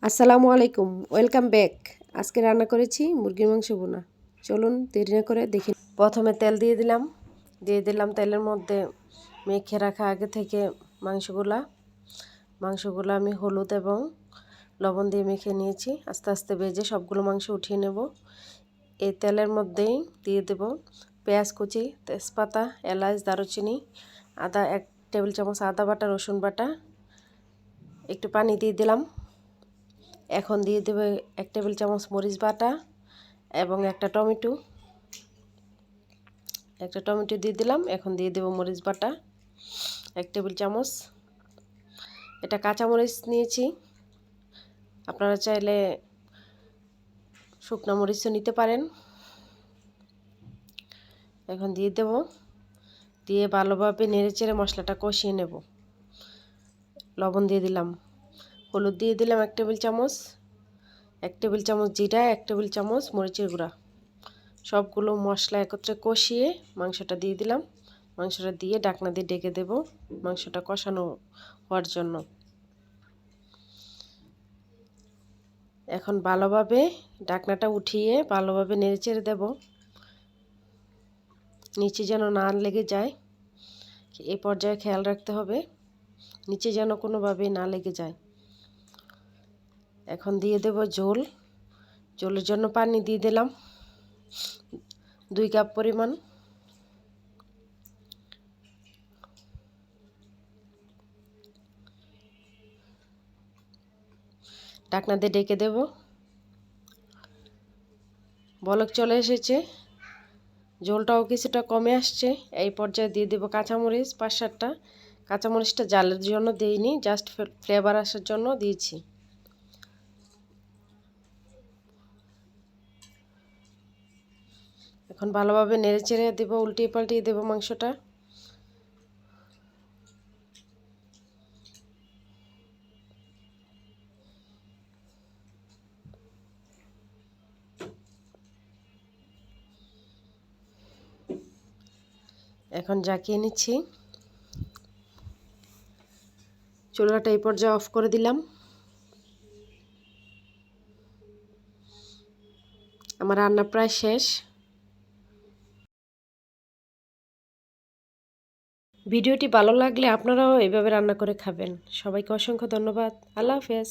আসসালামু আলাইকুম, welcome back. আজকে রান্না করেছি মুরগির মাংস ভুনা। চলুন দেরি না করে দেখি। প্রথমে তেল দিয়ে দিলাম তেলের মধ্যে মেখে রাখা আগে থেকে মাংসগুলো আমি হলুদ এবং লবণ দিয়ে মেখে নিয়েছি। আস্তে আস্তে ভেজে সবগুলো মাংস উঠিয়ে নেব। এই তেলের মধ্যেই দিয়ে দেব পেঁয়াজ কুচি, তেজপাতা, এলাচ, দারুচিনি, আদা, 1 টেবিল চামচ আদা বাটা, রসুন বাটা, একটু পানি দিয়ে দিলাম। এখন দিয়ে দেব 1 টেবিল চামচ মরিচ বাটা এবং একটা টমেটো দিয়ে দিলাম। এখন দিয়ে দেব মরিচ বাটা 1 টেবিল চামচ। এটা কাঁচা মরিচ নিয়েছি, আপনারা চাইলে শুকনো মরিচও নিতে পারেন। এখন দিয়ে ভালোভাবে নেড়েচেড়ে মশলাটা কষিয়ে নেব। লবণ দিয়ে দিলাম, হলুদ দিয়ে দিলাম 1 টেবিল চামচ, 1 টেবিল চামচ জিরা, 1 টেবিল চামচ মরিচের গুঁড়া। সবগুলো মশলা একত্রে কষিয়ে মাংসটা দিয়ে দিলাম। মাংসটা দিয়ে ঢাকনা দিয়ে ঢেকে দেব মাংসটা কষানো হওয়ার জন্য। এখন ভালোভাবে ঢাকনাটা উঠিয়ে ভালোভাবে নেড়েচেড়ে দেব, নিচে যেন না লেগে যায়। এই পর্যায়ে খেয়াল রাখতে হবে নিচে যেন কোনোভাবেই না লেগে যায়। এখন দিয়ে দেব ঝোলের জন্য পানি দিয়ে দিলাম 2 কাপ পরিমাণ। ঢাকনা দিয়ে ঢেকে দেব। বলক চলে এসেছে, ঝোলটাও কিছুটা কমে আসছে। এই পর্যায়ে দিয়ে দেব কাঁচামরিচ 5-7টা। কাঁচামরিচটা জালের জন্য দিইনি, জাস্ট ফ্লেভার আসার জন্য দিয়েছি। এখন ভালোভাবে নেড়েচেড়ে দেব, উল্টিয়ে পাল্টিয়ে দেব মাংসটা। এখন জাকিয়ে নিচ্ছি। চুলাটা এই পর্যায়ে অফ করে দিলাম। আমার রান্না প্রায় শেষ। ভিডিওটি ভালো লাগলে আপনারাও এইভাবে রান্না করে খাবেন। সবাইকে অসংখ্য ধন্যবাদ। আল্লাহ হাফেজ।